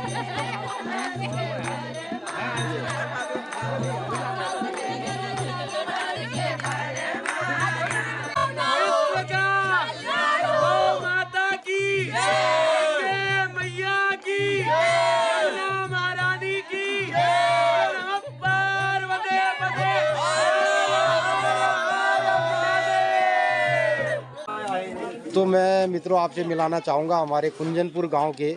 तो मैं मित्रों आपसे मिलाना चाहूँगा हमारे कुंजनपुर गांव के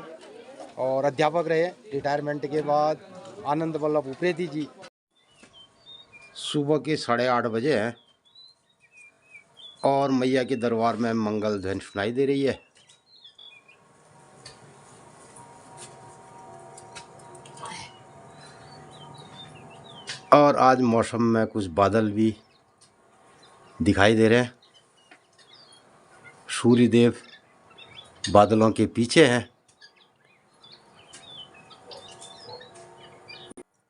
और अध्यापक रहे रिटायरमेंट के बाद आनंद वल्लभ उप्रेती जी। सुबह के 8:30 बजे हैं और मैया के दरबार में मंगल ध्वनि सुनाई दे रही है। और आज मौसम में कुछ बादल भी दिखाई दे रहे हैं। सूर्य देव बादलों के पीछे हैं।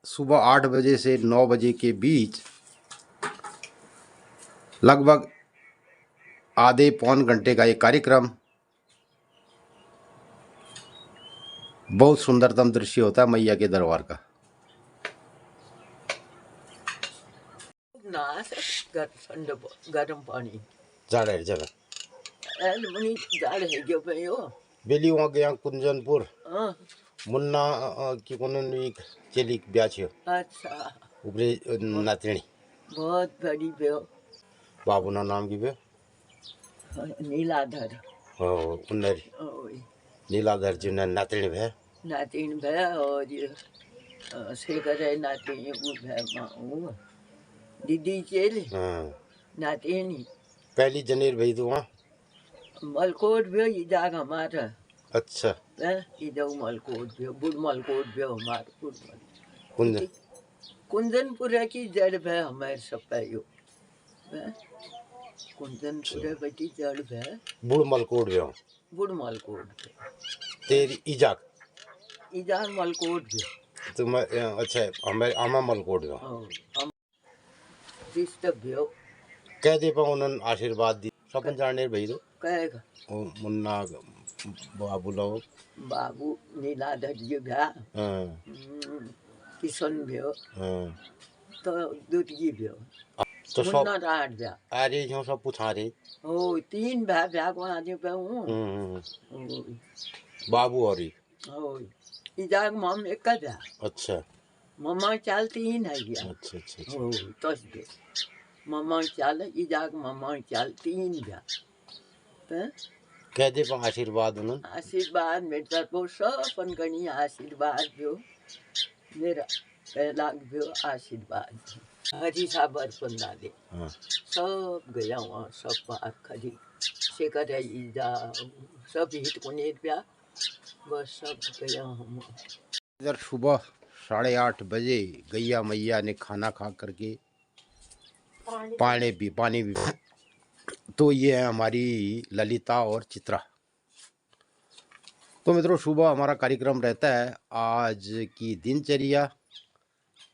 सुबह 8 बजे से 9 बजे के बीच लगभग आधे पौन घंटे का ये कार्यक्रम बहुत सुंदरतम दृश्य होता है मैया के दरबार का। गरम पानी जाड़ है जगह जाड़ है जो भयो बेली वहाँ गया कुंजनपुर मुन्ना की कोने चली ब्याह छे। अच्छा ऊपरे नातिनी बहुत बड़ी भयो बाबू ना नाम की बे नीलाधर उन्नरी नीलाधर जी ने नातिनी भे और शेखर है नातिनी वो भे माऊ दीदी चेल नातिनी पहली जनेर भई तो वहाँ मलकोट भयो ये जाग हमारा। अच्छा इधर मलकोट भयो बुढ़ मलकोट भयो हमारा कुंजन कुंदनपुर की जड़ भे हमारे सब पायो कुंदनपुर बेटी जड़ भे बुढ़ मलकोट भयो बुढ़ मलकोट तेरी इजाक मलकोट भयो तो मैं अच्छा हमारे आमा मलकोट भयो हम डिस्टर्ब भयो कह दे पा उन्होंने आशीर्वाद दी सपन जाने भई तो कहेगा मुन्ना बाबू लो बाबू नीलाधर जी भ्या किशन भयो तो दुर्गी भयो तो सब मुन्ना राट भ्या अरे जो सब पूछा रे ओ तीन भ्या को आजे पे हूँ बाबू और इजाक मम एक का भ्या अच्छा मम्मा चाल तीन है गया अच्छा अच्छा ओ तस दे मम्मा चाल इजाक मम्मा चाल तीन भ्या कह दे पा आशीर्वाद उन्होंने आशीर्वाद मेरे को सब गणी आशीर्वाद जो मेरा पहला जो आशीर्वाद हरी साबर पंदा दे सब गया वहाँ सब बात खरी शेखर ईजा सब हित को प्या बस सब गया हम इधर सुबह 8:30 बजे गैया मैया ने खाना खा करके पानी भी तो ये है हमारी ललिता और चित्रा। तो मित्रों सुबह हमारा कार्यक्रम रहता है आज की दिनचर्या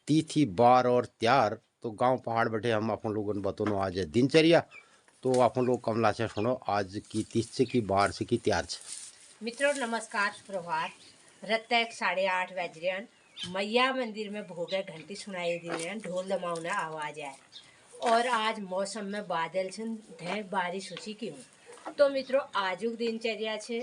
तिथि बार और त्यार। तो गांव पहाड़ बैठे हम अपन लोगों ने बताओ आज है दिनचर्या। तो अपन लोग कमला से सुनो आज की तिथि की बार से की त्यार से। मित्रों नमस्कार प्रभात रत्तक 8:30 बज रहे मैया मंदिर में भोगे घंटी सुनाई दे रहे हैं ढोल दमावना आवाज है और आज मौसम में बादल से ढेर बारिश हुई की हूँ। तो मित्रों आजुक दिनचर्या है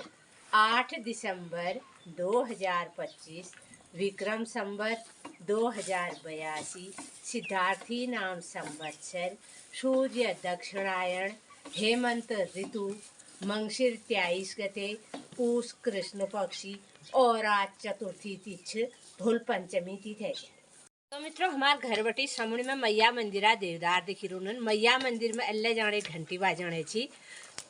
8 दिसंबर 2025 विक्रम संवत 2082 सिद्धार्थी नाम संवत्सर सूर्य दक्षिणायण हेमंत ऋतु मंगशिर 23 गते पूस कृष्ण पक्षी और आज चतुर्थी तिथि भूल पंचमी तिथि है। तो मित्रों हमारे घर बटी सामने में मैया मंदिरा देवदार दिखी रोनन मैया मंदिर में अल्ले जाने घंटी बाजाने छी।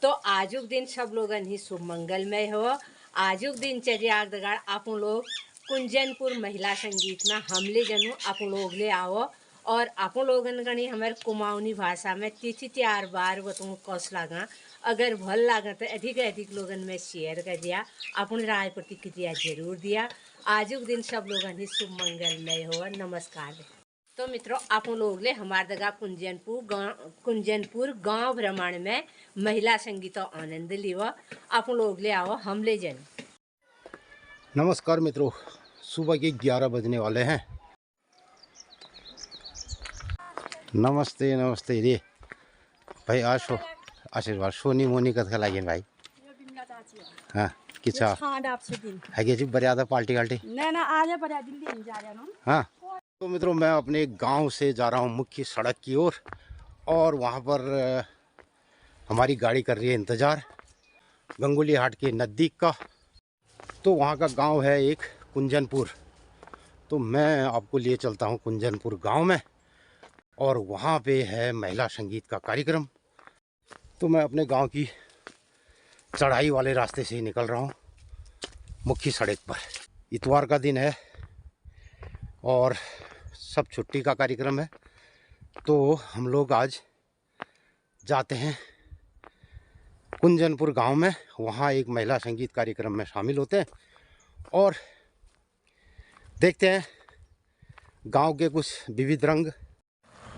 तो आजुक दिन सब लोगन ही शुभ मंगलमय हो। आजुक दिनचर्या दगाड़ आप लोग कुंजनपुर महिला संगीत में हमले जनू आप लोग ले आओ और आप लोगन गणी हमारे कुमाऊनी भाषा में तिथि त्यार बार बताऊँ कौस लगा अगर भल लगा तो अधिक लोगन में शेयर कर दिया अपनी राय प्रतिक्रिया जरूर दिया। आजुक दिन सब लोगन ही शुभ मंगलमय हो। नमस्कार। तो मित्रों आप लोग ले हमारे दगा कुंजनपुर गांव भ्रमण में महिला संगीत आनंद लिवा आप लोग ले आओ हम ले जन। नमस्कार मित्रों सुबह के 11 बजने वाले हैं। नमस्ते नमस्ते रे भाई आशो आशीर्वाद सोनी मोनी कथ लागे भाई हाँ किच्छा है कि जी बरियादा पार्टी वाल्टी हाँ। तो मित्रों मैं अपने गांव से जा रहा हूं मुख्य सड़क की ओर और वहां पर हमारी गाड़ी कर रही है इंतज़ार गंगोली हाट के नज़दीक का। तो वहां का गांव है एक कुंजनपुर। तो मैं आपको लिए चलता हूं कुंजनपुर गांव में और वहां पे है महिला संगीत का कार्यक्रम। तो मैं अपने गांव की चढ़ाई वाले रास्ते से ही निकल रहा हूं मुख्य सड़क पर। इतवार का दिन है और सब छुट्टी का कार्यक्रम है। तो हम लोग आज जाते हैं कुंजनपुर गांव में, वहाँ एक महिला संगीत कार्यक्रम में शामिल होते हैं और देखते हैं गांव के कुछ विविध रंग।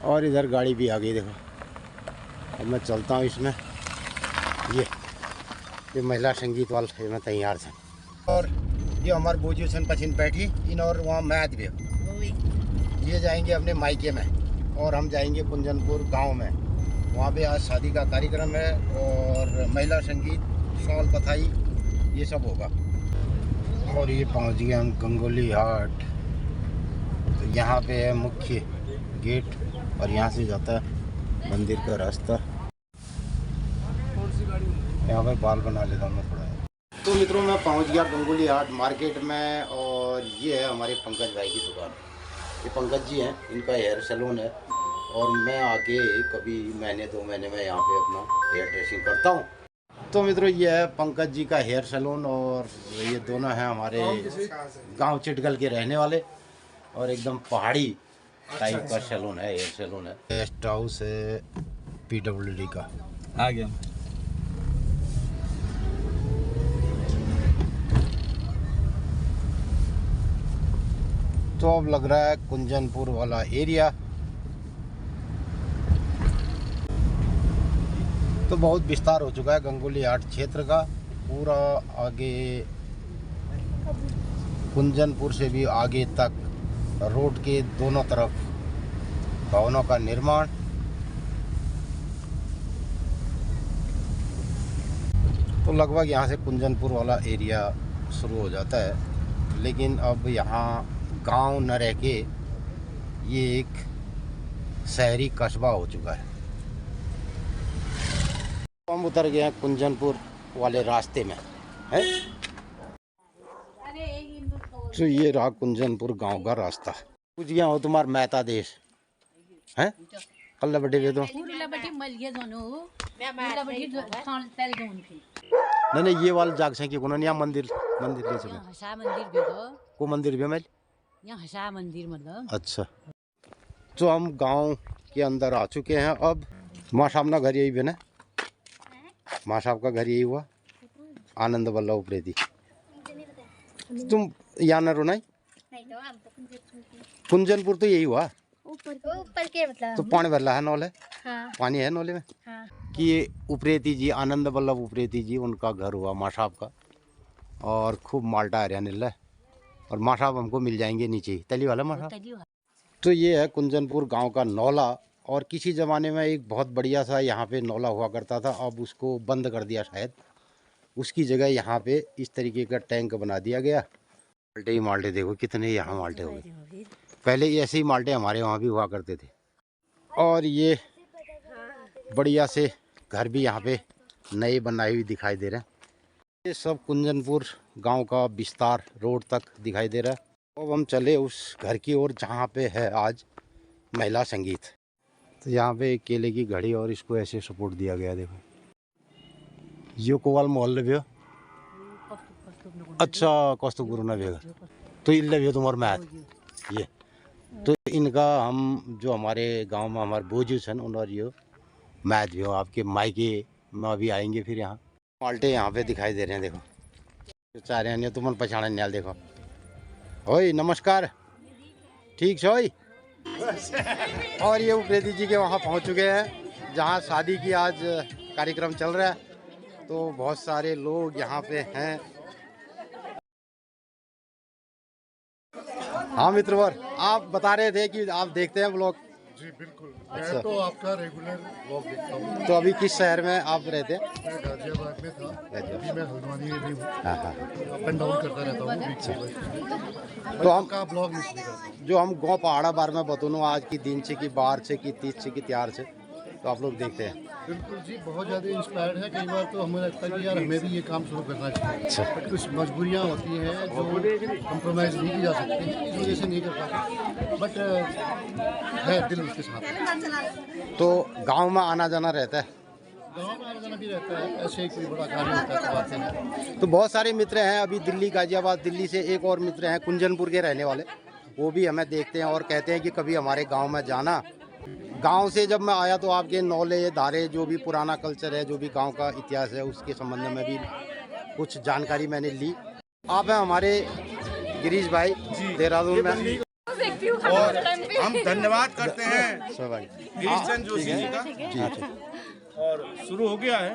और इधर गाड़ी भी आ गई देखो। अब मैं चलता हूँ इसमें। ये महिला संगीत वाले में तैयार थे और ये हमारे बोझी सन पछिन बैठी इन और वहाँ मैद भी ये जाएंगे अपने मायके में और हम जाएंगे कुंजनपुर गांव में। वहाँ पे आज शादी का कार्यक्रम है और महिला संगीत शॉल पथाई ये सब होगा। और ये पहुँच गए हम गंगोली हाट। तो यहाँ पे है मुख्य गेट और यहाँ से जाता है मंदिर का रास्ता। यहाँ पे बाल बना लेता हूँ मैं थोड़ा। तो मित्रों मैं पहुँच गया गंगोली हाट मार्केट में और ये है हमारे पंकज भाई की दुकान। ये पंकज जी हैं, इनका हेयर सैलून है और मैं आगे कभी महीने 2 महीने में यहाँ पे अपना हेयर ड्रेसिंग करता हूँ। तो मित्रों ये है पंकज जी का हेयर सैलून और ये दोनों हैं हमारे गांव चिटगल के रहने वाले और एकदम पहाड़ी टाइप का सैलून है, हेयर सैलून है। गेस्ट हाउस है PWD का। आ गया तो अब लग रहा है कुंजनपुर वाला एरिया। तो बहुत विस्तार हो चुका है गंगोली हाट क्षेत्र का। पूरा आगे कुंजनपुर से भी आगे तक रोड के दोनों तरफ भवनों का निर्माण। तो लगभग यहाँ से कुंजनपुर वाला एरिया शुरू हो जाता है। लेकिन अब यहाँ गांव न रह के ये एक शहरी कस्बा हो चुका है। हम उतर गए हैं कुंजनपुर वाले रास्ते में है। तो ये रहा कुंजनपुर गांव का रास्ता। कुछ गया हो तुम्हार मेहता देश है अल्लाह बड़े वे तो नहीं ये वाला जाग से कि कोनो यहाँ मंदिर ले चले को मंदिर भी मेल यहाँ मंदिर मतलब। अच्छा तो हम गांव के अंदर आ चुके हैं। अब माँ साहब ना घर यही बना, माँ साहब का घर यही हुआ आनंद वल्लभ उपरेती। तुम यहाँ न रोना कुंजनपुर तो यही हुआ ऊपर के मतलब तो पानी भरला है नौले। हाँ। पानी है नौले में हाँ। कि ये उपरेती जी आनंद वल्लभ उपरेती जी उनका घर हुआ माँ साहब का और खूब माल्टा हरियाणा है और माँ साहब हमको मिल जाएंगे नीचे ही तली वाला माँ साहब। तो ये है कुंजनपुर गांव का नौला और किसी ज़माने में एक बहुत बढ़िया सा यहाँ पे नौला हुआ करता था। अब उसको बंद कर दिया शायद, उसकी जगह यहाँ पे इस तरीके का टैंक बना दिया गया। माल्टे ही माल्टे देखो कितने यहाँ माल्टे हो गए। पहले ऐसे ही माल्टे हमारे वहाँ भी हुआ करते थे। और ये बढ़िया से घर भी यहाँ पे नए बनाए हुए दिखाई दे रहे हैं। ये सब कुंजनपुर गांव का विस्तार रोड तक दिखाई दे रहा है। अब हम चले उस घर की ओर जहाँ पे है आज महिला संगीत। तो यहाँ पे एक केले की घड़ी और इसको ऐसे सपोर्ट दिया गया। देखो यो कोवाल मोहल्ले भी अच्छा कौस्तुभ गुरु ना भेगा तो इल्ले भी तुम्हारे मैथ ये तो इनका हम जो हमारे गांव में हमारे बोझू छन उन ये मैथ भी हो आपके मायके में अभी आएंगे। फिर यहाँ माल्टे यहाँ पे दिखाई दे रहे हैं। देखो चाह रहे हैं तुम पछाड़ न्याल। देखो ओए नमस्कार ठीक छोई। और ये उपरेती जी के वहाँ पहुँच चुके हैं जहाँ शादी की आज कार्यक्रम चल रहा है। तो बहुत सारे लोग यहाँ पे हैं। हाँ मित्रवर, आप बता रहे थे कि आप देखते हैं ब्लॉग। जी बिल्कुल, अच्छा। मैं तो आपका रेगुलर ब्लॉग देखता हूँ। तो अभी किस शहर में आप रहते हैं? मैं गाजियाबाद में था, अभी मैं हल्द्वानी में भी हूँ। हाँ हाँ। अप एंड डाउन करता रहता हूँ बीच में। तो हम आपका ब्लॉग नहीं देखा। जो हम गाँव पहाड़ा बार में बतूनू आज की दिन से की बार से की तीज से की त्यार से, तो आप लोग देखते हैं। बिल्कुल जी, बहुत ज़्यादा इंस्पायर्ड है। कई बार तो हमें लगता है कि यार हमें भी ये काम शुरू करना चाहिए, बट कुछ मजबूरियाँ होती हैं जो कंप्रोमाइज़ नहीं की जा सकती, इस वजह से नहीं कर पाते, बट है दिल उसके साथ। तो गांव में आना जाना रहता है। गाँव में आना जाना भी रहता है, ऐसे ही कोई बड़ा कार्य होता है तो आते हैं। तो बहुत सारे मित्र हैं अभी दिल्ली गाजियाबाद, दिल्ली से एक और मित्र हैं कुंजनपुर के रहने वाले, वो भी हमें देखते हैं और कहते हैं कि कभी हमारे गांव में जाना। गांव से जब मैं आया तो आपके नौले धारे जो भी पुराना कल्चर है, जो भी गांव का इतिहास है, उसके संबंध में भी कुछ जानकारी मैंने ली। आप हैं हमारे गिरीश भाई देहरादून में, और हम धन्यवाद करते हैं स्वाभाविक गिरीश चंद्र जोशी जी का। जी। और शुरू हो गया है,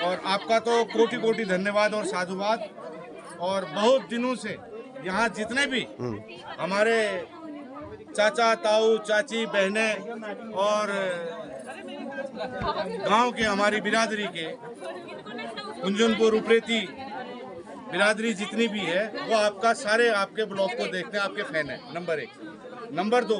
और आपका तो कोटि कोटि धन्यवाद और साधुवाद। और बहुत दिनों से यहाँ जितने भी हमारे चाचा ताऊ चाची बहनें और गांव के हमारी बिरादरी के कुंजनपुर उपरेती बिरादरी जितनी भी है, वो आपका सारे आपके ब्लॉग को देखते हैं, आपके फैन है। नंबर 1। नंबर 2,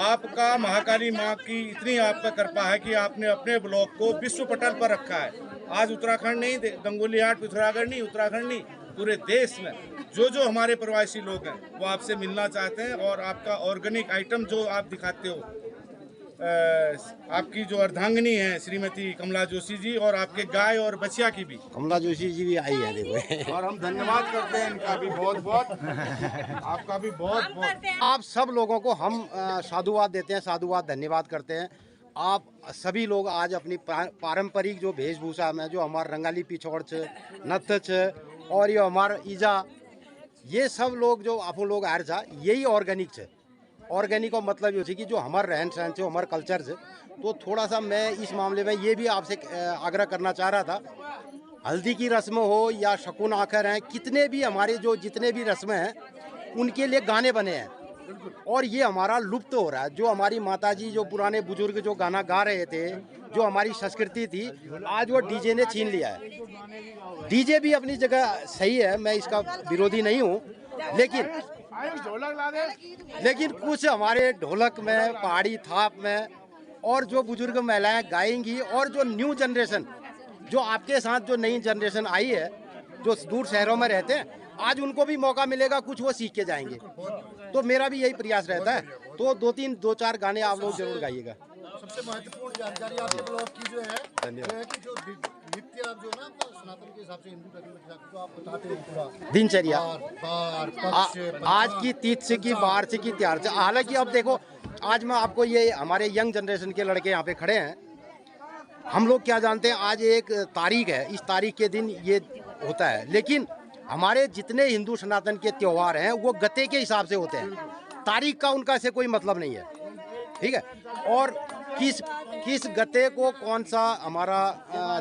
आपका महाकाली माँ की इतनी आप पर कृपा है कि आपने अपने ब्लॉग को विश्व पटल पर रखा है। आज उत्तराखंड नहीं, गंगोली हाट, पिथौरागढ़ नहीं, उत्तराखंड नहीं, पूरे देश में जो हमारे प्रवासी लोग हैं वो आपसे मिलना चाहते हैं। और आपका ऑर्गेनिक आइटम जो आप दिखाते हो, आपकी जो अर्धांगिनी है श्रीमती कमला जोशी जी, और आपके गाय और बछिया की भी कमला जोशी जी भी आई है देखो। और हम धन्यवाद करते हैं इनका भी बहुत बहुत, आपका भी बहुत बहुत। आप सब लोगों को हम साधुवाद देते हैं, साधुवाद धन्यवाद करते हैं। आप सभी लोग आज अपनी पारंपरिक जो वेशभूषा में, जो हमारा रंगाली पिछोड़ छ, नथ छ, और ये हमारा ईजा, ये सब लोग जो आप लोग आर जा, यही ऑर्गेनिक है। ऑर्गेनिक का मतलब ये है कि जो हमारा रहन सहन से, हमारा कल्चर से, तो थोड़ा सा मैं इस मामले में ये भी आपसे आग्रह करना चाह रहा था। हल्दी की रस्म हो या शकुन आखिर हैं, कितने भी हमारे जो जितने भी रस्में हैं, उनके लिए गाने बने हैं, और ये हमारा लुप्त हो रहा है। जो हमारी माताजी, जो पुराने बुजुर्ग जो गाना गा रहे थे, जो हमारी संस्कृति थी, आज वो डीजे ने छीन लिया है। डीजे भी अपनी जगह सही है, मैं इसका विरोधी नहीं हूँ, लेकिन कुछ हमारे ढोलक में, पहाड़ी थाप में, और जो बुजुर्ग महिलाएं गाएंगी, और जो न्यू जनरेशन, जो आपके साथ जो नई जनरेशन आई है, जो दूर शहरों में रहते हैं, आज उनको भी मौका मिलेगा, कुछ वो सीख के जाएंगे। तो मेरा भी यही प्रयास रहता है। तो 2-4 गाने आप लोग जरूर गाइएगा। सबसे महत्वपूर्ण जानकारी आपके ब्लॉग की जो है, धन्यवाद। वो है कि जो नित्य आप जो है ना आपका सनातन के हिसाब से, हिंदू धर्म के हिसाब से जो आप बताते हो पूरा दिनचर्या, बार पक्ष आज की तीज से की बार से की त्यार से। हालांकि अब देखो, आज मैं आपको ये हमारे यंग जनरेशन के लड़के यहाँ पे खड़े हैं, हम लोग क्या जानते हैं, आज एक तारीख है, इस तारीख के दिन ये होता है, लेकिन हमारे जितने हिंदू सनातन के त्योहार हैं वो गते के हिसाब से होते हैं। तारीख का उनका से कोई मतलब नहीं है, ठीक है। और किस गते को कौन सा हमारा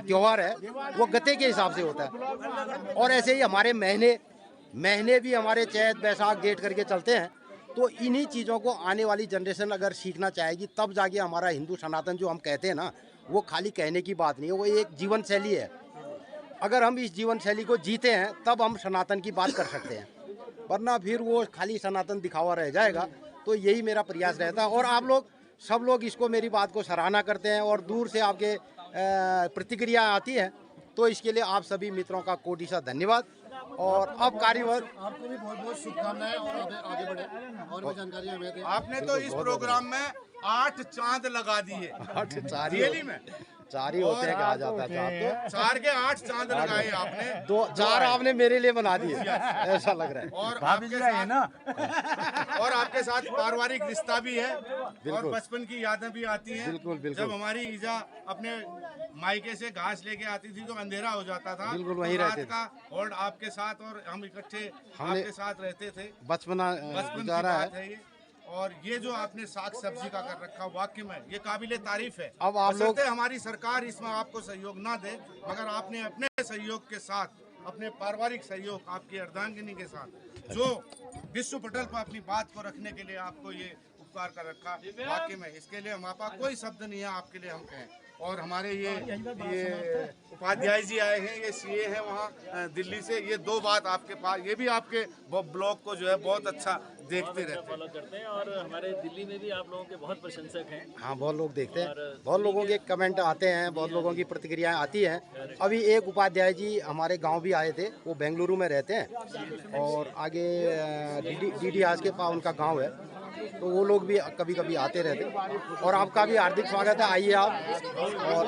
त्योहार है, वो गते के हिसाब से होता है। और ऐसे ही हमारे महीने भी हमारे चैत बैसाख जेठ करके चलते हैं। तो इन्हीं चीज़ों को आने वाली जनरेशन अगर सीखना चाहेगी, तब जाके हमारा हिंदू सनातन जो हम कहते हैं ना, वो खाली कहने की बात नहीं है, वो एक जीवन शैली है। अगर हम इस जीवन शैली को जीते हैं, तब हम सनातन की बात कर सकते हैं, वरना फिर वो खाली सनातन दिखावा रह जाएगा। तो यही मेरा प्रयास रहता है, और आप लोग सब लोग इसको, मेरी बात को सराहना करते हैं, और दूर से आपके प्रतिक्रिया आती है, तो इसके लिए आप सभी मित्रों का कोटि सा धन्यवाद। और अब कार्यवर आपको भी बहुत बहुत शुभकामनाएं, और आगे बढ़े और भी जानकारियां हमें दें। आपने तो इस प्रोग्राम में 8 चांद लगा दिए, दिल्ली में 4 ही होते हैं, कहा जाता है चांद, तो 4 के 8 चांद लगाए आपने, 2-4 आपने मेरे लिए बना दिए, ऐसा लग रहा है। और आपके साथ और आपके साथ पारिवारिक रिश्ता भी है, और बचपन की यादें भी आती हैं। बिल्कुल, बिल्कुल। जब हमारी ईजा अपने मायके से घास लेके आती थी तो अंधेरा हो जाता था, बिल्कुल, वहीं तो रात रहते थे। का और आपके साथ, और हम इकट्ठे आपके साथ रहते थे, बचपना बचपन की गुजारा बात है। है ये। और ये जो आपने साग सब्जी का कर रखा, वाकई में ये काबिले तारीफ है। अब आप लोग- बशर्ते हमारी सरकार इसमें आपको सहयोग ना दे, मगर आपने अपने सहयोग के साथ अपने पारिवारिक सहयोग आपकी अर्धांगिनी के साथ जो विश्व पटल पर अपनी बात को रखने के लिए आपको ये उपकार कर रखा, वाकई में इसके लिए हमारे पास कोई शब्द नहीं है आपके लिए हम कहें। और हमारे ये उपाध्याय जी आए हैं, ये सीए हैं वहाँ दिल्ली से, ये दो बात आपके पास, ये भी आपके ब्लॉग को जो है बहुत अच्छा देखते रहते हैं, फॉलो करते हैं और हमारे दिल्ली में भी आप लोगों के बहुत प्रशंसक हैं। हाँ, बहुत लोग देखते हैं, बहुत लोगों के कमेंट आते हैं, बहुत लोगों की प्रतिक्रियाएं आती हैं। अभी एक उपाध्याय जी हमारे गांव भी आए थे, वो बेंगलुरु में रहते हैं और आगे डीडी आज के पास उनका गांव है, तो वो लोग भी कभी कभी आते रहते हैं। और आपका भी हार्दिक स्वागत है, आइए आप। और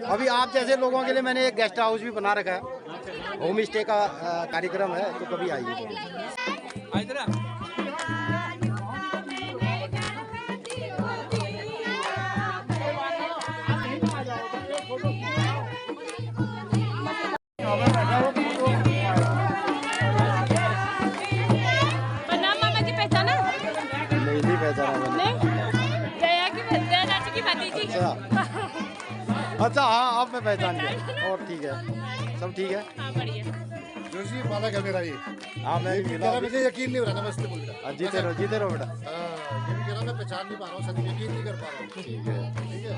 अभी आप जैसे लोगों के लिए मैंने एक गेस्ट हाउस भी बना रखा है, होम स्टे का कार्यक्रम है, तो कभी आइए। मामा की पहचाना नहीं पहचाना मैंने। जया की चाची की भतीजी। अच्छा, हाँ, अब मैं पहचान गया। और ठीक है, सब ठीक है। हाँ, बढ़िया। जोशी बालक है मेरा ये। हाँ, मैं भी मिला। मुझे यकीन नहीं हो रहा, नमस्ते बोल रहा। जीते रहो बेटा। ये भी कह रहा मैं पहचान नहीं पा रहा हूँ, सच में यकीन नहीं कर पा रहा हूँ। ठीक है, ठीक है।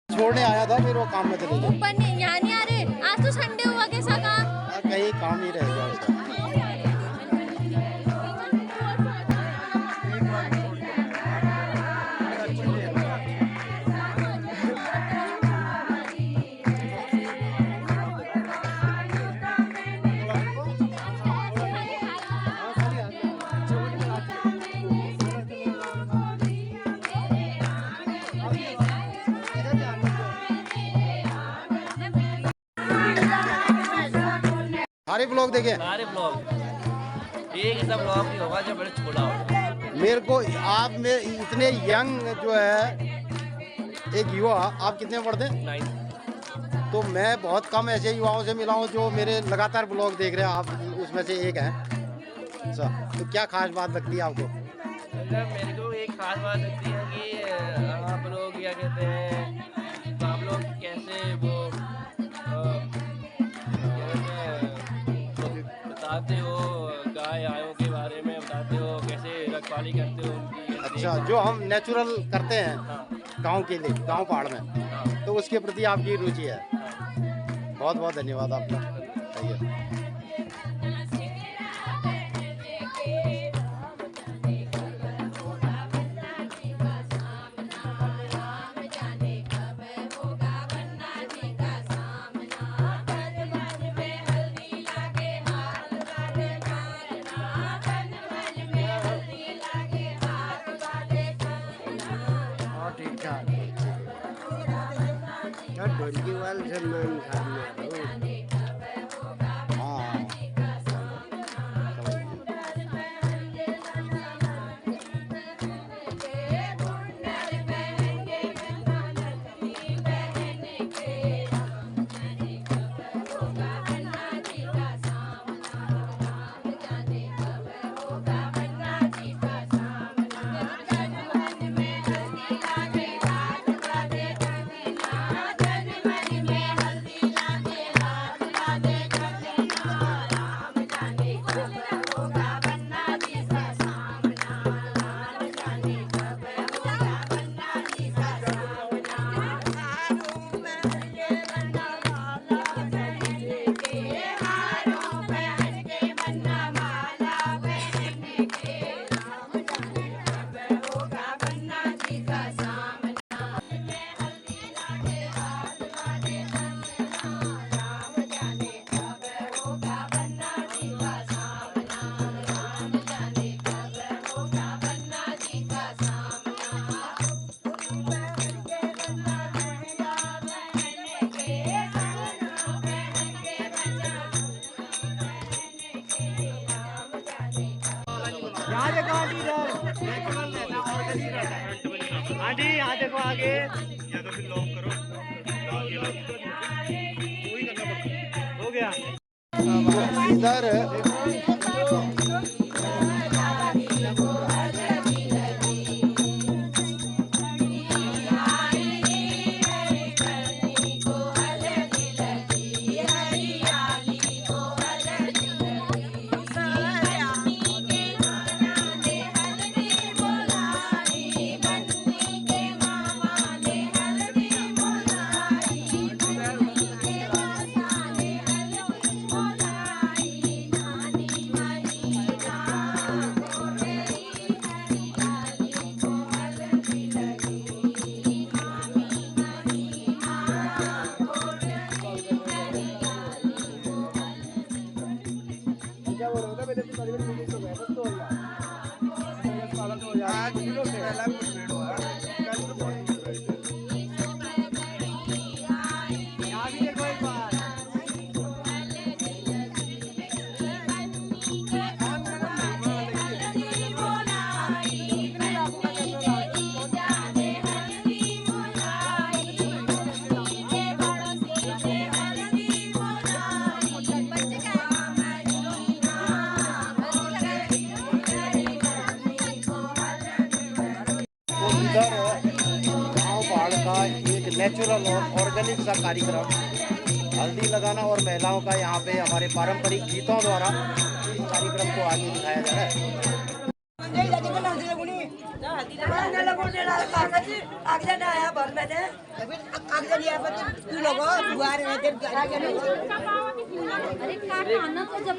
छोड़ने आया था, फिर वो काम में चले गए। ऊपर नहीं, यहाँ नहीं आ रहे। आज तो संडे हुआ, कैसा काम? कहीं काम ही रह गया उसका। सारे ब्लॉग देखे? सारे ब्लॉग, एक ऐसा ब्लॉग नहीं होगा जो बड़े छोटा हो। मेरे को आप में इतने यंग जो है, एक युवा, आप कितने पढ़ते हैं? 9। तो मैं बहुत कम ऐसे युवाओं से मिला हूँ जो मेरे लगातार ब्लॉग देख रहे हैं, आप उसमें से एक हैं। अच्छा, तो क्या खास बात लगती है आपको? मतलब मेरे को एक खास बात लगती है कि आप लोग क्या कहते हैं, तो आप लोग कैसे वो बताते हो, गाय आयों के बारे में बताते हो, कैसे रखवाली करते हो उनकी। अच्छा, जो हम नेचुरल करते हैं गांव के लिए, गांव पहाड़ में, तो उसके प्रति आपकी रुचि है। बहुत बहुत धन्यवाद आपका। आइए। हाँ आंटी यहाँ देखो आगे। या तो फिर लॉक करो, वही करना पड़ता हो गया। इधर गाँव पहाड़ का एक नेचुरल और ऑर्गेनिक सा कार्यक्रम हल्दी लगाना और महिलाओं का यहाँ पे हमारे पारंपरिक गीतों द्वारा इस कार्यक्रम को आगे दिखाया जा रहा है। अरे खाना तो जब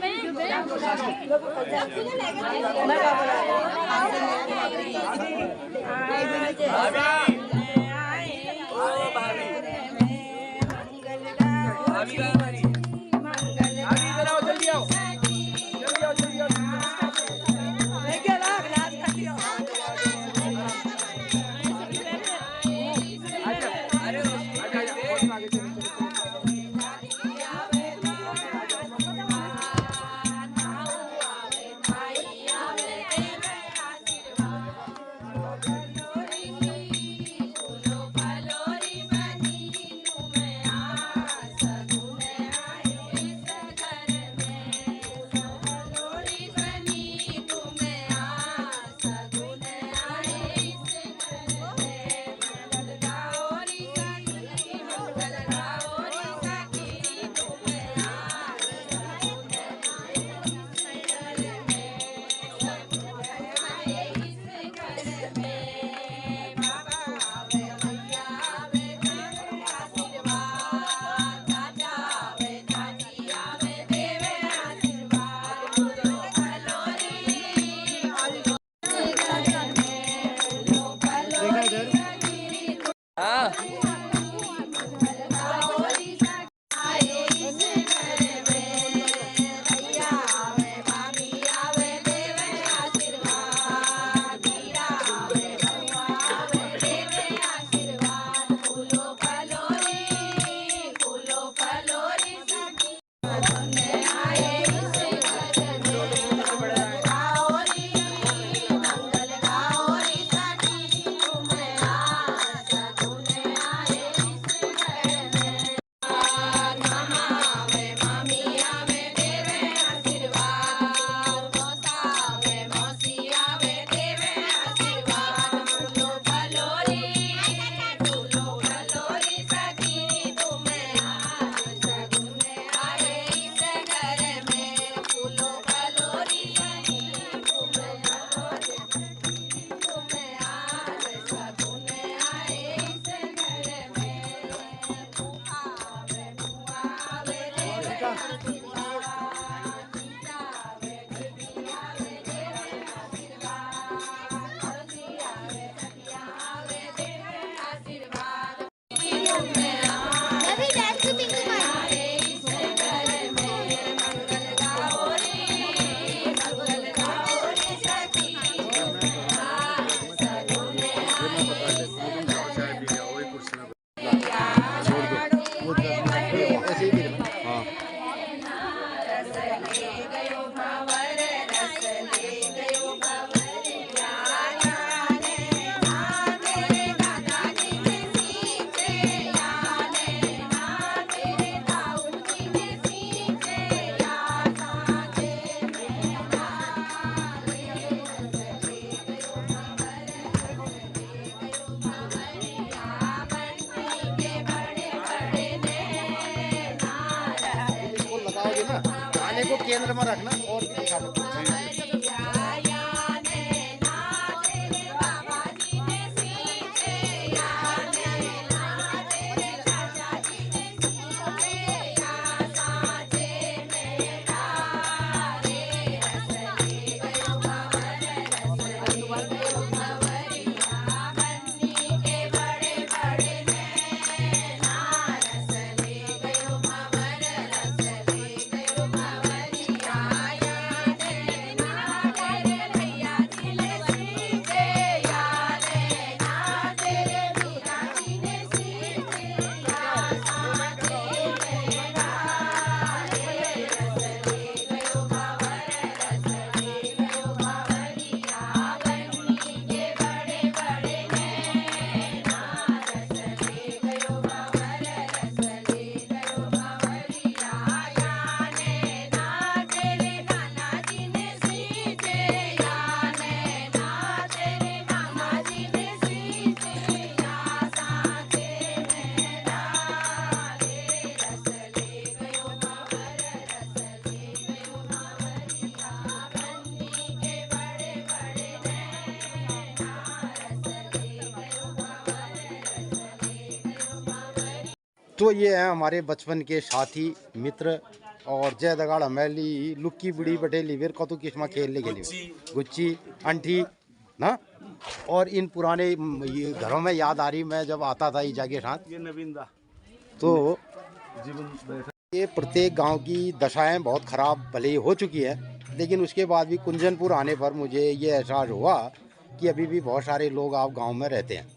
कैमरे में रखना और भी दिखा दो। तो ये हैं हमारे बचपन के साथी मित्र और जय दगाड़ हमेली लुक्की बुड़ी बटेली वीर कतु किस्मा खेलने के लिए गुच्ची अंठी ना। और इन पुराने घरों में याद आ रही, मैं जब आता था ईजा के साथ ये नवीनदा तो ये प्रत्येक गांव की दशाएं बहुत खराब भले ही हो चुकी है, लेकिन उसके बाद भी कुंजनपुर आने पर मुझे ये एहसास हुआ कि अभी भी बहुत सारे लोग आप गांव में रहते हैं।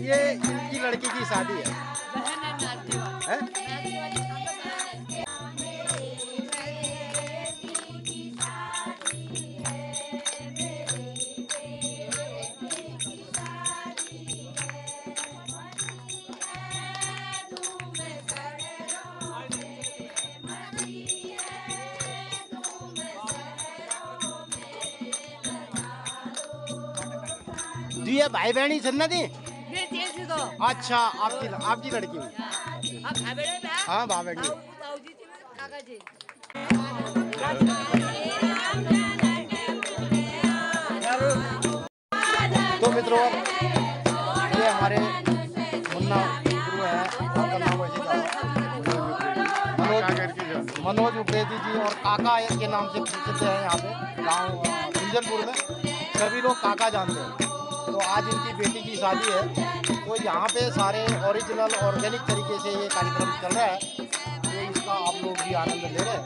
ये इनकी लड़की की शादी है, हैं? ये भाई बहनी सन्ना दी। अच्छा, आपकी लड़की हुई। हाँ भाई बहनी। तो मित्रों, ये हमारे मुन्ना गुरु है, आपका नाम वैसे मनोज उप्रेती जी, और काका के नाम से प्रसिद्ध है यहाँ पे गाँव कुंजनपुर में, सभी लोग काका जानते हैं। तो आज इनकी बेटी की शादी है, तो यहाँ पे सारे ओरिजिनल ऑर्गेनिक तरीके से ये कार्यक्रम चल रहा है, तो इसका आप लोग भी आनंद ले रहे हैं।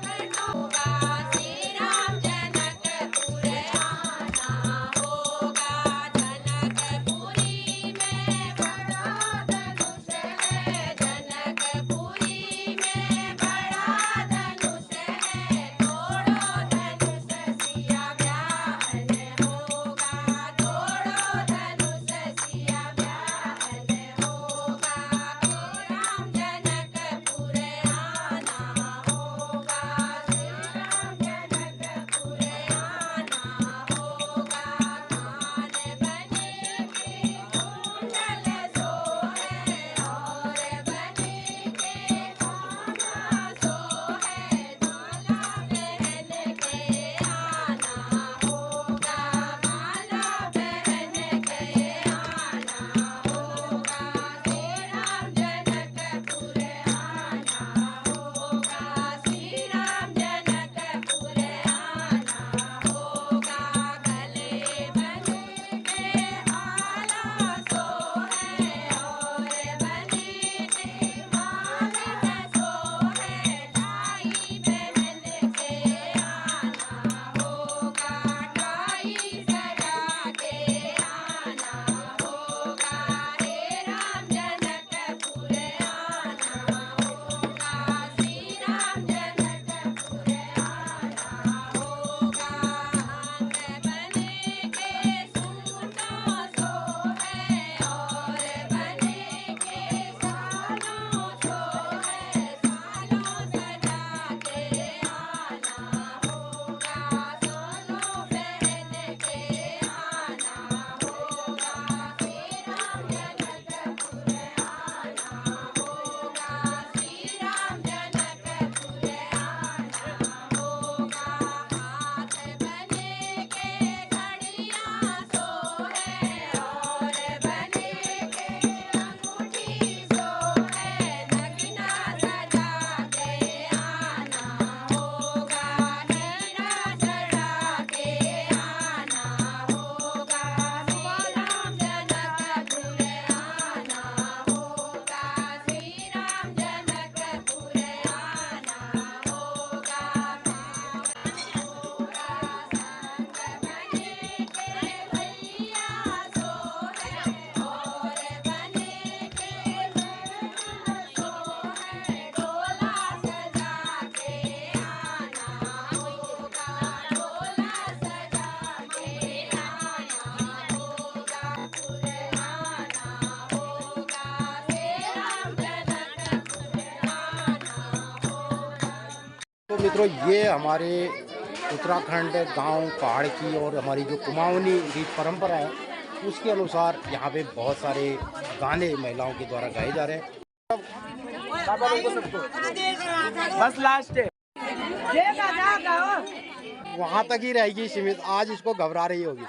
तो मित्रों, ये हमारे उत्तराखंड गांव पहाड़ की और हमारी जो कुमाऊनी रीत परंपरा है, उसके अनुसार यहाँ पे बहुत सारे गाने महिलाओं के द्वारा गाए जा रहे हैं। बस लास्ट है, वहाँ तक ही रहेगी सीमित, आज इसको घबरा रही होगी।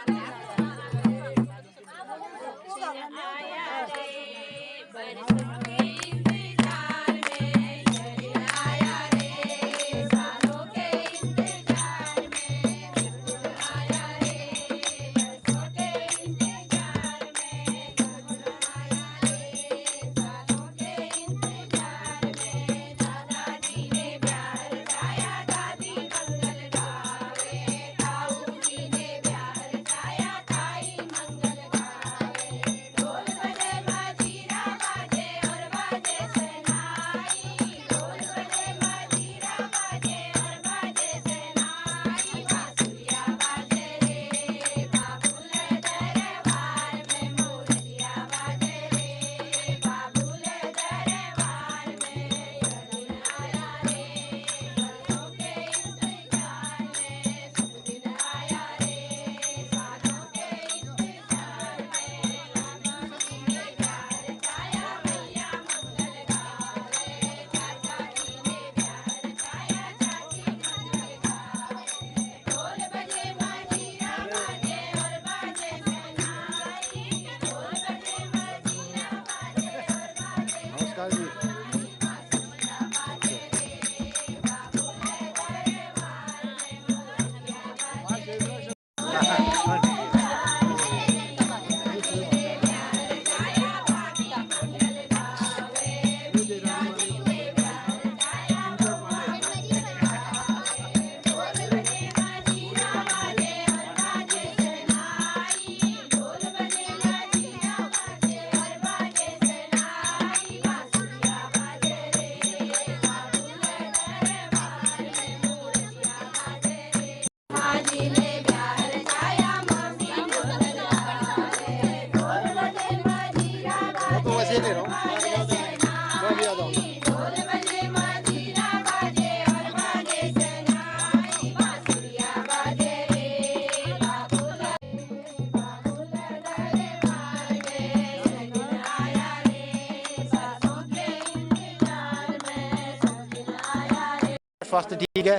स्वास्थ्य ठीक है?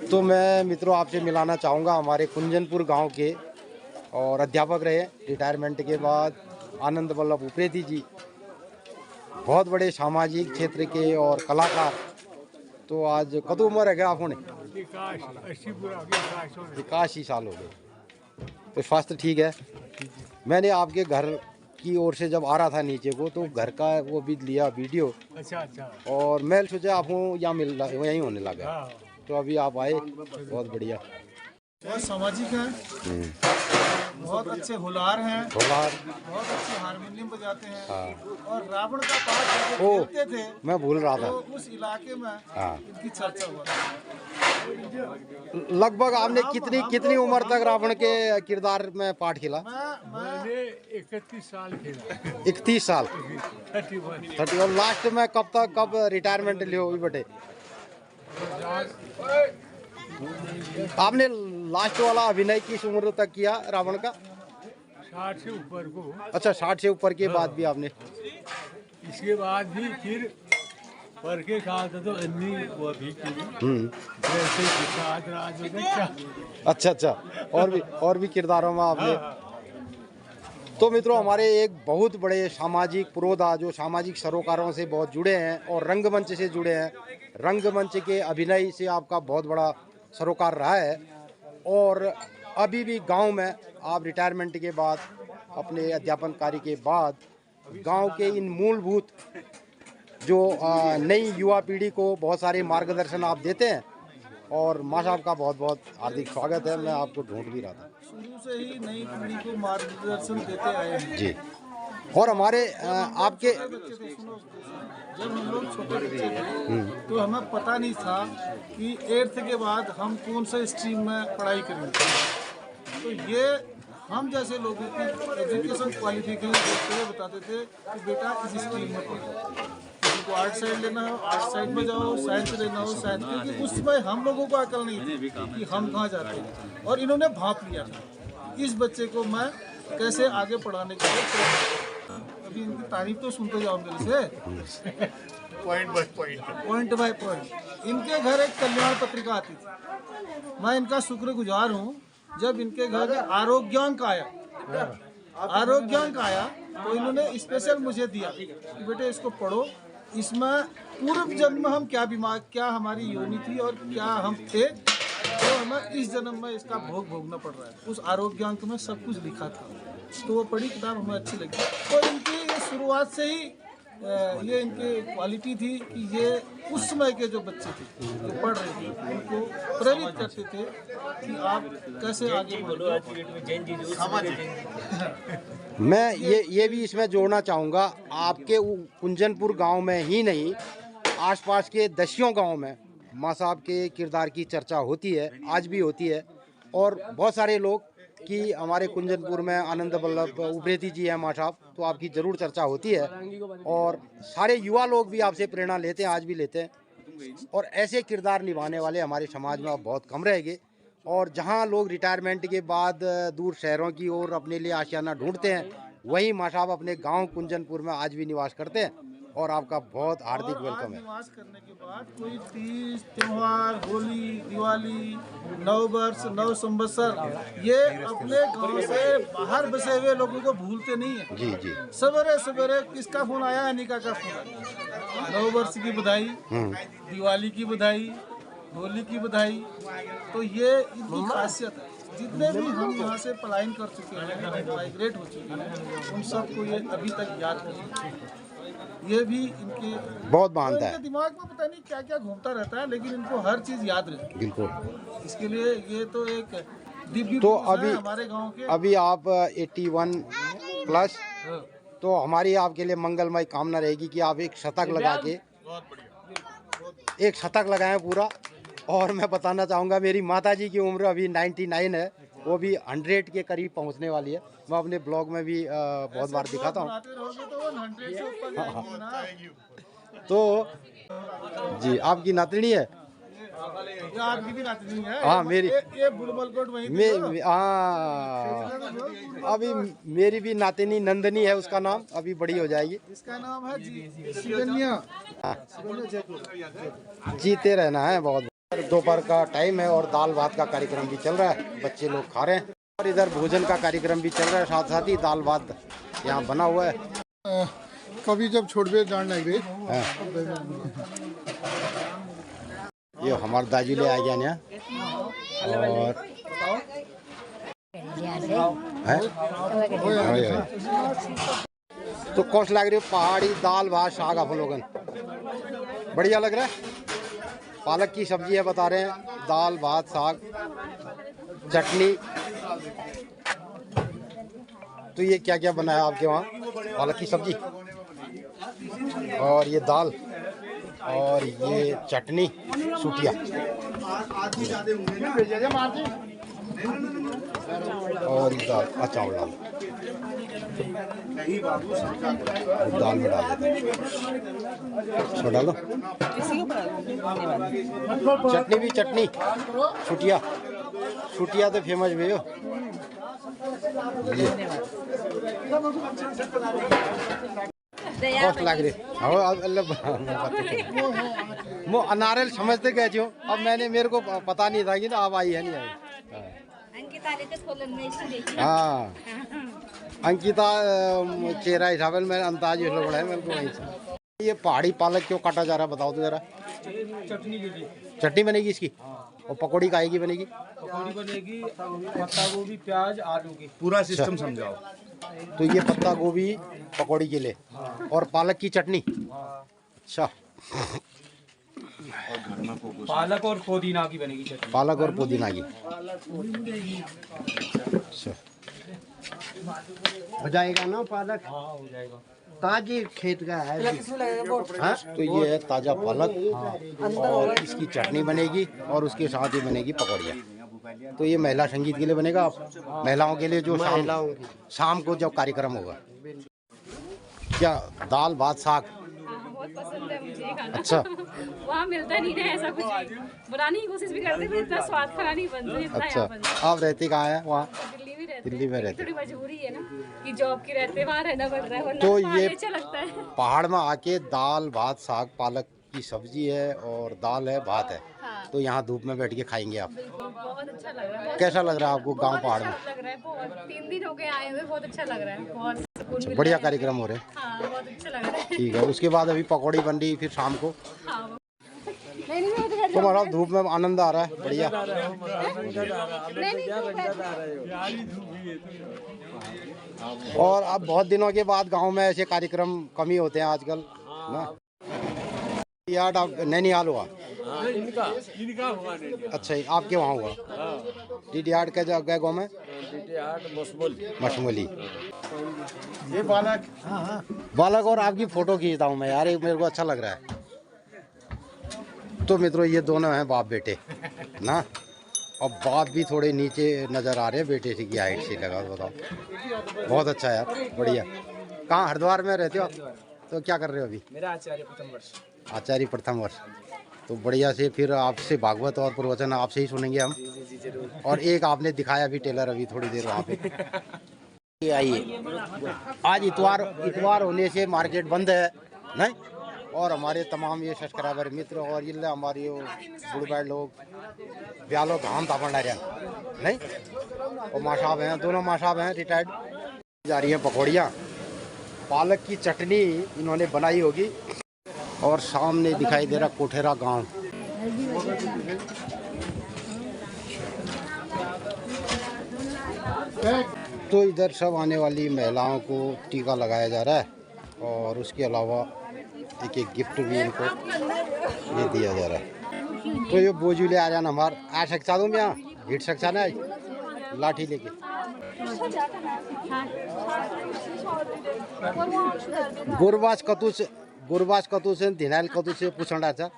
तो मैं मित्रों आपसे मिलाना चाहूँगा हमारे कुंजनपुर गांव के और अध्यापक रहे रिटायरमेंट के बाद आनंद वल्लभ उप्रेती जी, बहुत बड़े सामाजिक क्षेत्र के और कलाकार। तो आज कद उम्र है क्या आपने? 81 साल हो गए। तो स्वास्थ्य ठीक है? मैंने आपके घर की ओर से जब आ रहा था नीचे को तो घर का वो भी लिया वीडियो। अच्छा। और मैं सोचा आप यहाँ मिल यहीं होने लगा। तो अभी आप आए, बहुत बढ़िया। बहुत सामाजिक है, बहुत अच्छे हुलार हैं, बहुत अच्छे हारमोनियम बजाते हैं। और रावण का पाठ जब खेलते थे, मैं भूल रहा था, तो उस इलाके में इनकी चर्चा हुआ। लगभग आपने कितनी उम्र तक रावण के किरदार में पाठ खेला? मैंने 31 साल खेला। 31 साल? 30। और लास्ट में कब रिटायरमेंट लियो बेटे? आपने लास्ट वाला अभिनय किस उम्र तक किया रावण का? 60 से ऊपर को। अच्छा, 60 से ऊपर के बाद भी आपने? इसके बाद भी फिर पर के साथ तो अन्नी वो भी की। जैसे किसान राज अच्छा, और भी किरदारों में आपने। तो मित्रों, हमारे एक बहुत बड़े सामाजिक पुरोधा जो सामाजिक सरोकारों से बहुत जुड़े हैं और रंगमंच से जुड़े हैं, रंगमंच के अभिनय से आपका बहुत बड़ा सरोकार रहा है। और अभी भी गांव में आप रिटायरमेंट के बाद, अपने अध्यापन कार्य के बाद, गांव के इन मूलभूत जो नई युवा पीढ़ी को बहुत सारे मार्गदर्शन आप देते हैं। और माँ साहब का बहुत बहुत हार्दिक स्वागत है। मैं आपको ढूंढ भी रहा था। शुरू से ही नई पीढ़ी को मार्गदर्शन देते आए हैं जी। और हमारे आपके जब हम लोग छोटे बच्चे थे तो हमें पता नहीं था कि 8th के बाद हम कौन सा स्ट्रीम में पढ़ाई करेंगे। तो ये हम जैसे लोगों की एजुकेशन क्वालिफिकेशन देखते हुए बताते थे कि बेटा इस स्ट्रीम में पढ़ो, किसी को आर्ट साइड लेना हो आर्ट साइड में जाओ, साइंस लेना हो साइंस, क्योंकि उसमें हम लोगों को अकल नहीं थी कि हम कहाँ जाते हैं। और इन्होंने भाप लिया था इस बच्चे को मैं कैसे आगे पढ़ाने के लिए। अभी इनकी तारीफ तो सुनते जाओ मेरे से, पॉइंट बाय पॉइंट। इनके घर एक कल्याण पत्रिका आती थी। मैं इनका शुक्रगुजार हूँ। जब इनके घर आरोग्यांक आया तो इन्होंने स्पेशल मुझे दिया कि बेटे इसको पढ़ो, इसमें पूर्व जन्म में हम क्या हमारी योनि थी और क्या हम थे, तो हमें इस जन्म में इसका भोग भोगना पड़ रहा है। उस आरोग्यांक में सब कुछ लिखा था। तो वो पढ़ी किताब हमें अच्छी लगी। तो इनकी शुरुआत से ही ये इनकी क्वालिटी थी कि ये उस समय के जो बच्चे थे जो पढ़ रहे थे उनको प्रेरित करते थे कि आप कैसे आगे बढ़ो। मैं ये भी इसमें जोड़ना चाहूँगा, आपके कुंजनपुर गांव में ही नहीं, आसपास के दसियों गांव में माँ साहब के किरदार की चर्चा होती है, आज भी होती है। और बहुत सारे लोग कि हमारे कुंजनपुर में आनंद वल्लभ उप्रेती जी हैं माँ साहब, तो आपकी ज़रूर चर्चा होती है। और सारे युवा लोग भी आपसे प्रेरणा लेते हैं, आज भी लेते हैं। और ऐसे किरदार निभाने वाले हमारे समाज में अब बहुत कम रहेंगे। और जहाँ लोग रिटायरमेंट के बाद दूर शहरों की ओर अपने लिए आशियाना ढूंढते हैं, वहीं माँ साहब अपने गाँव कुंजनपुर में आज भी निवास करते हैं। और आपका बहुत हार्दिक वेलकम है। निवास करने के बाद कोई तीज त्योहार, होली, दिवाली, नववर्ष, नव संवत्सर, ये अपने गांव से बाहर बसे हुए लोगों को भूलते नहीं है। जी। सवेरे सवेरे किसका फोन आया? अनिका का फोन। नववर्ष की बधाई, दिवाली की बधाई, होली की बधाई। तो ये इनकी खासियत है। जितने भी हम यहाँ से पलायन कर चुके हैं, माइग्रेट हो चुके हैं, उन सबको ये अभी तक याद करते हैं। ये भी इनके बहुत मानता है। दिमाग में पता नहीं क्या क्या घूमता रहता है, लेकिन इनको हर चीज याद रहती है। बिल्कुल। इसके लिए ये तो एक दिव्य तो पुरुष अभी है हमारे गांव के। अभी आप 81 प्लस, तो हमारी आपके लिए मंगलमय कामना रहेगी कि आप एक शतक लगा के, एक शतक लगाएं पूरा। और मैं बताना चाहूँगा, मेरी माताजी की उम्र अभी 99 है, वो भी 100 के करीब पहुँचने वाली है। मैं अपने ब्लॉग में भी बहुत बार दिखाता हूँ। तो जी, आपकी नातनी है? ये आपकी भी नातनी है। हाँ, मेरी। ये बुलबुलकोट वहीं अभी मेरी भी नातिनी नंदनी है, उसका नाम अभी बड़ी हो जाएगी। इसका नाम है शिवन्या। जीते रहना है बहुत। दोपहर का टाइम है और दाल भात का कार्यक्रम भी चल रहा है, बच्चे लोग खा रहे हैं और इधर भोजन का कार्यक्रम भी चल रहा है, साथ साथ ही दाल भात यहाँ बना हुआ है। कभी जब छोड़ दे जान लग गई। ये हमारे दाजू ले आ गया ना और है? तो कौन लग रही है पहाड़ी दाल भात साग आप लोगन? बढ़िया लग रहा है। पालक की सब्जी है बता रहे हैं, दाल भात साग चटनी। तो ये क्या क्या बनाया आपके वहाँ? पालक की सब्जी और ये दाल और ये चटनी सूटिया और ये दाल। अच्छा दाल दाल में डाल देते हैं, इसमें डालो। चटनी भी चटनी छुटिया छुटिया तो फेमस भी हो। कॉस्ट लग रही वो नारियल समझते गए जो। अब मेरे को पता नहीं था कि ना अब आई है नहीं आई। हाँ अंकिता चेहरा हिसाब से मैं अंदाज ये लोग है मेरे को वहीं से। ये पहाड़ी पालक क्यों काटा जा रहा है बताओ तो जरा। चटनी के लिए। चटनी बनेगी इसकी और पकौड़ी काहे की बनेगी? पकौड़ी बनेगी पत्ता गोभी प्याज आलू की। पूरा सिस्टम समझाओ। तो ये पत्ता गोभी पकौड़ी के लिए और पालक की चटनी। अच्छा पालक और पुदीना की बनेगी चटनी। पालक और पुदीना की। अच्छा हो जाएगा ना पालक? हाँ हो जाएगा। ताजी खेत का है। हाँ तो ये है ताजा पालक और इसकी चटनी बनेगी और उसके साथ ही बनेगी पकौड़ियाँ। तो ये महिला संगीत के लिए बनेगा, आप महिलाओं के लिए जो शाम को जब कार्यक्रम होगा। क्या दाल भात साग? बहुत पसंद है मुझे खाना। अच्छा वहाँ मिलता नहीं है ऐसा कुछ भी। बनाने की कोशिश भी करते थे, इतना स्वाद खाना नहीं बनता जितना अच्छा यहाँ बनता है। आप रहते कहाँ हैं? वहाँ दिल्ली में रहते दिल्ली में रहते। थोड़ी मजबूरी है ना कि जॉब की रहते वहाँ रहना पड़ रहा है, वरना तो वहाँ ये अच्छा लगता है। पहाड़ में आके दाल भात साग पालक की सब्जी है और दाल है भात है। हाँ। तो यहाँ धूप में बैठ के खाएंगे आप। बहुत अच्छा लग रहा है। कैसा लग रहा है आपको गांव पहाड़ में? लग रहा है बहुत। 3 दिन हो गए आए हुए, बहुत अच्छा लग रहा है। बहुत सुकून मिल बढ़िया रहा है। कार्यक्रम हो रहे हैं। हाँ बहुत अच्छा लग रहा है। ठीक है, उसके बाद अभी पकौड़ी बन रही फिर शाम को। हाँ नहीं मैं उधर तो मतलब धूप में आनंद आ रहा है। बढ़िया। और अब बहुत दिनों के बाद गांव में ऐसे कार्यक्रम कम ही होते हैं आजकल ना। यार आप नैनीहाल हुआ? अच्छा आपके वहाँ हुआ? डीडीआर के जगह गाँव में मशमूली। ये बालक बालक और आपकी फोटो खींचता हूँ मैं यार, एक मेरे को अच्छा लग रहा है। तो मित्रों ये दोनों हैं बाप बेटे ना, और बाप भी थोड़े नीचे नज़र आ रहे हैं बेटे से की हाइट से लगा। बताओ बहुत अच्छा यार, बढ़िया। कहाँ हरिद्वार में रहते हो आप? तो क्या कर रहे हो अभी? मेरा आचार्य प्रथम वर्ष। आचार्य प्रथम वर्ष। तो बढ़िया से फिर आपसे भागवत और प्रवचन आपसे ही सुनेंगे हम। और एक आपने दिखाया भी टेलर अभी थोड़ी देर वहाँ पे। आइए, आज इतवार होने से मार्केट बंद है नहीं, और हमारे तमाम ये सब्सक्राइबर मित्र और ये हमारे बुढ़ लोग ब्याह लोग हम तापन रहे हैं नहीं, और माँ साहब हैं, दोनों माँ साहब हैं रिटायर्ड। जा रही हैं पकौड़ियाँ, पालक की चटनी इन्होंने बनाई होगी, और सामने दिखाई दे रहा कोठेरा गांव। तो इधर सब आने वाली महिलाओं को टीका लगाया जा रहा है, और उसके अलावा एक गिफ्ट भी इनको ये दिया जा रहा है। तो ये बोझू ले आ जाना हमार आ सकता तुम यहाँ हिट सकता ना लाठी लेके। गुरबाज कतु से धिनाल कतु से पूछना था।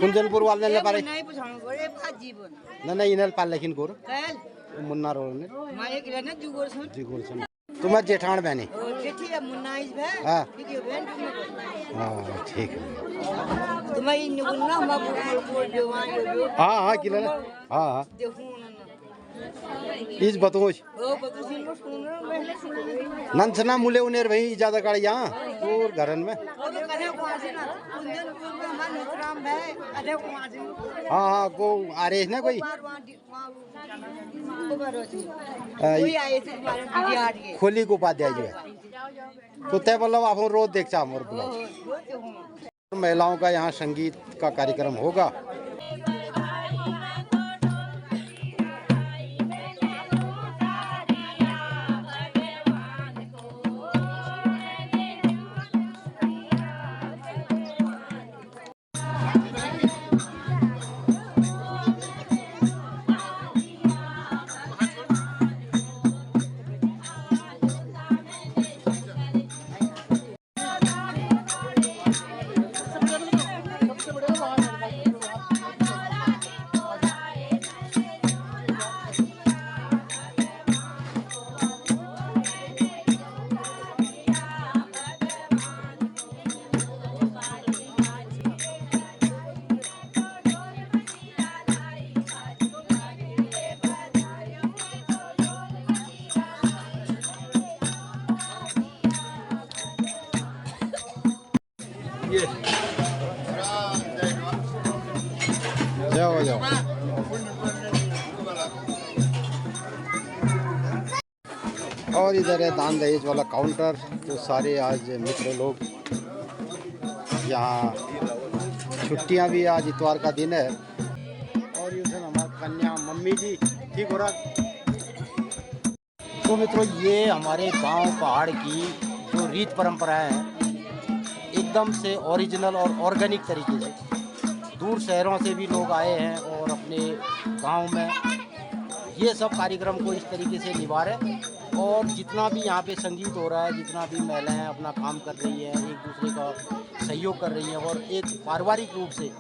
कुंदनपुर वाले ने पारे नहीं इनल पाल लेकिन गुर मुन्ना रो ने तुम्हारे जेठान बहनी। जेठी है मुन्नाइज है हाँ वीडियो बहन तुम हाँ ठीक है। तुम्हारी निगुन्ना हम बोल जो वहां हाँ हाँ किला हाँ हाँ देखो इस बतोश ओ बतुसिन में सुन मैंने सुन नंसना मुले उन्हें वही ज्यादा कर यहाँ दूर घरन में। और कने को आसे ना कुंजन में हमारा नितराम है कने को आसे हाँ हाँ को आ रहे ना कोई कोई आए थे तुम्हारे बिटिया हाट के खोली को उपाध्याय जो है तो तय मतलब आप रोज देखता मोर बुला। महिलाओं का यहाँ संगीत का कार्यक्रम होगा। जाओ जाओ। और इधर है दान दहेज वाला काउंटर। तो सारे आज मित्र लोग यहाँ, छुट्टियाँ भी, आज इतवार का दिन है। और ये हमारा कन्या मम्मी जी ठीक हो रहा। तो मित्रों ये हमारे गांव पहाड़ की जो रीत परंपराएं हैं एकदम से ओरिजिनल और ऑर्गेनिक तरीके से, दूर शहरों से भी लोग आए हैं और अपने गांव में ये सब कार्यक्रम को इस तरीके से निभा रहे हैं। और जितना भी यहाँ पे संगीत हो रहा है, जितना भी महिलाएं अपना काम कर रही हैं, एक दूसरे का सहयोग कर रही हैं और एक पारिवारिक रूप से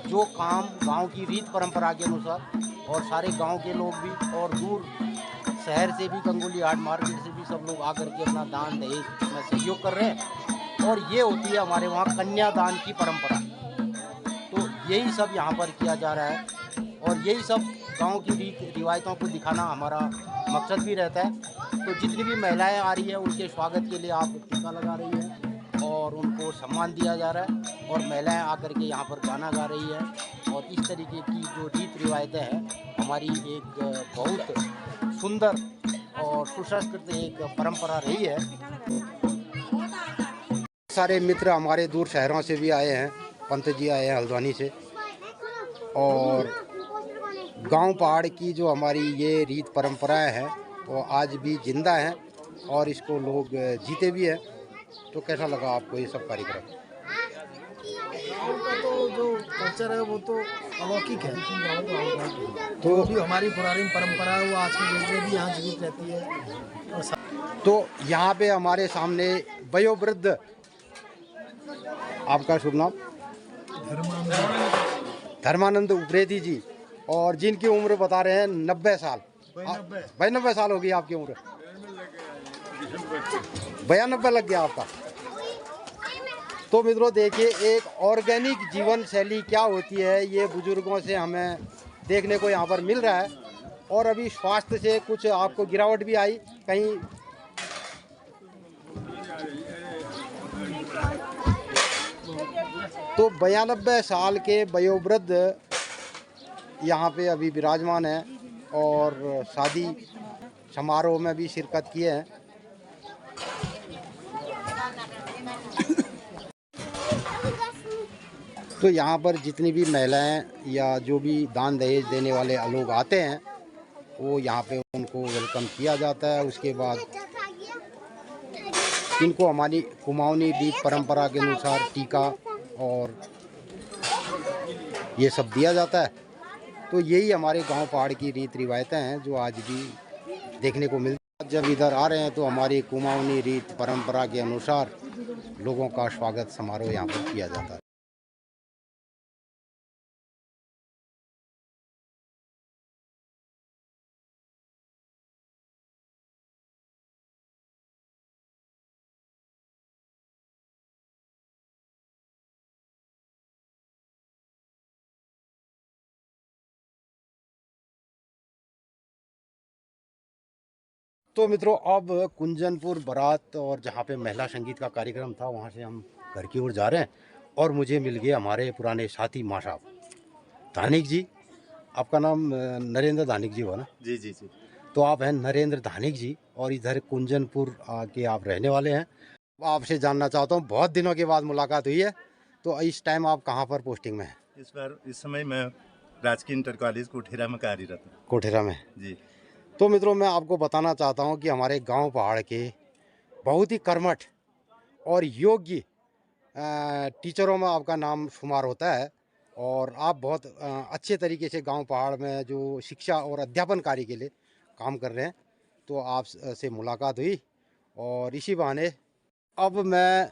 जो काम गांव की रीत परंपरा के अनुसार, और सारे गांव के लोग भी और दूर शहर से भी, गंगोली हाट मार्केट से भी सब लोग आकर के अपना दान दहेज में सहयोग कर रहे हैं। और ये होती है हमारे वहाँ कन्यादान की परंपरा। तो यही सब यहाँ पर किया जा रहा है और यही सब गांव की रीत रिवायतों को दिखाना हमारा मकसद भी रहता है। तो जितनी भी महिलाएं आ रही है उनके स्वागत के लिए आप टीका लगा रही है और उनको सम्मान दिया जा रहा है। और महिलाएं आकर के यहाँ पर गाना गा रही है। और इस तरीके की जो रीत रिवायतें हैं हमारी एक बहुत सुंदर और सुसंस्कृत एक परंपरा रही है। सारे मित्र हमारे दूर शहरों से भी आए हैं। पंत जी आए हैं हल्द्वानी से। और गांव पहाड़ की जो हमारी ये रीत परंपराएं हैं वो आज भी जिंदा हैं और इसको लोग जीते भी हैं। तो कैसा लगा आपको ये सब कार्यक्रम? तो जो कल्चर है वो तो अलौकिक है। तो भी हमारी पुरानी परंपरा है वो आज की डेट में भी यहाँ जीवित रहती है। तो यहाँ पे हमारे सामने वयोवृद्ध, आपका शुभ नाम? धर्मानंद उप्रेती जी, और जिनकी उम्र बता रहे हैं 90 साल। 92 साल होगी आपकी उम्र? 92 लग गया आपका। तो मित्रों देखिए एक ऑर्गेनिक जीवन शैली क्या होती है ये बुजुर्गों से हमें देखने को यहाँ पर मिल रहा है। और अभी स्वास्थ्य से कुछ आपको गिरावट भी आई कहीं। तो 92 साल के वयोवृद्ध यहाँ पे अभी विराजमान है और शादी समारोह में भी शिरकत किए हैं। तो यहाँ पर जितनी भी महिलाएं या जो भी दान दहेज देने वाले लोग आते हैं वो यहाँ पे उनको वेलकम किया जाता है। उसके बाद इनको हमारी कुमाऊनी रीत परंपरा के अनुसार टीका और ये सब दिया जाता है। तो यही हमारे गांव पहाड़ की रीत रिवायतें हैं जो आज भी देखने को मिलती हैं। जब इधर आ रहे हैं तो हमारी कुमाऊनी रीत परंपरा के अनुसार लोगों का स्वागत समारोह यहाँ पर किया जाता है। तो मित्रों अब कुंजनपुर बारात और जहाँ पे महिला संगीत का कार्यक्रम था वहाँ से हम घर की ओर जा रहे हैं और मुझे मिल गए हमारे पुराने साथी माँ साहब धानिक जी। आपका नाम नरेंद्र धानिक जी हुआ ना? जी जी जी। तो आप हैं नरेंद्र धानिक जी और इधर कुंजनपुर के आप रहने वाले हैं। आपसे जानना चाहता हूँ, बहुत दिनों के बाद मुलाकात हुई है, तो इस टाइम आप कहाँ पर पोस्टिंग में हैं? इस समय मैं राजकीय इंटर कॉलेज कोठेरा में कार्यरत हूँ। कोठेरा में जी। तो मित्रों मैं आपको बताना चाहता हूँ कि हमारे गांव पहाड़ के बहुत ही कर्मठ और योग्य टीचरों में आपका नाम शुमार होता है और आप बहुत अच्छे तरीके से गांव पहाड़ में जो शिक्षा और अध्यापन कार्य के लिए काम कर रहे हैं। तो आप से मुलाकात हुई और इसी बहाने अब मैं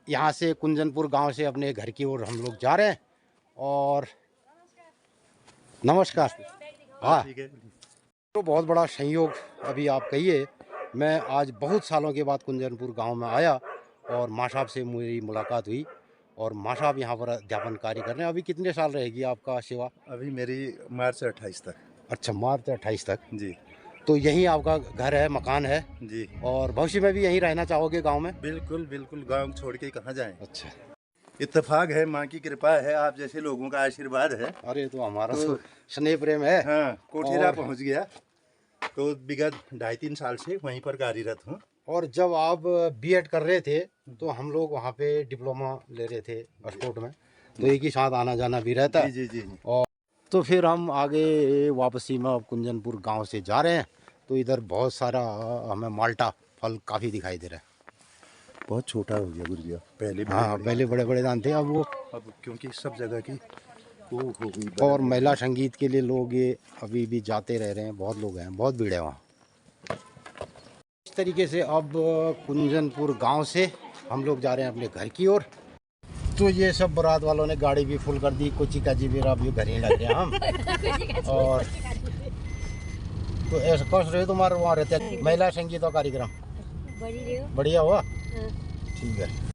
यहाँ से कुंजनपुर गांव से अपने घर की ओर हम लोग जा रहे हैं। और नमस्कार। हाँ, तो बहुत बड़ा संयोग अभी आप कहिए, मैं आज बहुत सालों के बाद कुंजनपुर गांव में आया और माँ साहब से मेरी मुलाकात हुई और माँ साहब यहाँ पर अध्यापन कार्य कर रहे हैं। अभी कितने साल रहेगी आपका सेवा? अभी मेरी मार्च से 28 तक। अच्छा, मार्च 28 तक जी। तो यहीं आपका घर है, मकान है जी। और भविष्य में भी यहीं रहना चाहोगे गांव में? बिल्कुल बिल्कुल, गांव छोड़ के कहाँ जाएं। अच्छा, इत्तेफाक है, माँ की कृपा है, आप जैसे लोगों का आशीर्वाद है। अरे तो हमारा तो स्नेह प्रेम है। हाँ, कोठेरा पहुँच गया तो विगत 2.5-3 साल से वहीं पर कार्यरत हूँ। और जब आप बीएड कर रहे थे तो हम लोग वहाँ पे डिप्लोमा ले रहे थे स्पोर्ट में, तो एक ही साथ आना जाना भी रहता है। जी जी जी। और तो फिर हम आगे वापसी में अब कुंजनपुर गांव से जा रहे हैं तो इधर बहुत सारा हमें माल्टा फल काफ़ी दिखाई दे रहा है। बहुत छोटा हो गया गुरुजी, पहले हाँ पहले बड़े बड़े दान थे, अब वो अब क्योंकि सब जगह की वो हो गई। और महिला संगीत के लिए लोग ये अभी भी जाते रह रहे हैं, बहुत लोग हैं, बहुत भीड़ है वहाँ। इस तरीके से अब कुंजनपुर गांव से हम लोग जा रहे हैं अपने घर की ओर। तो ये सब बारात वालों ने गाड़ी भी फुल कर दी, कोची काची भी अब ये घर ही लग रहे हैं हम। और तो ऐसा कौन रहे तुम्हारे वहाँ रहते महिला संगीत का कार्यक्रम? बढ़िया हुआ, ठीक है।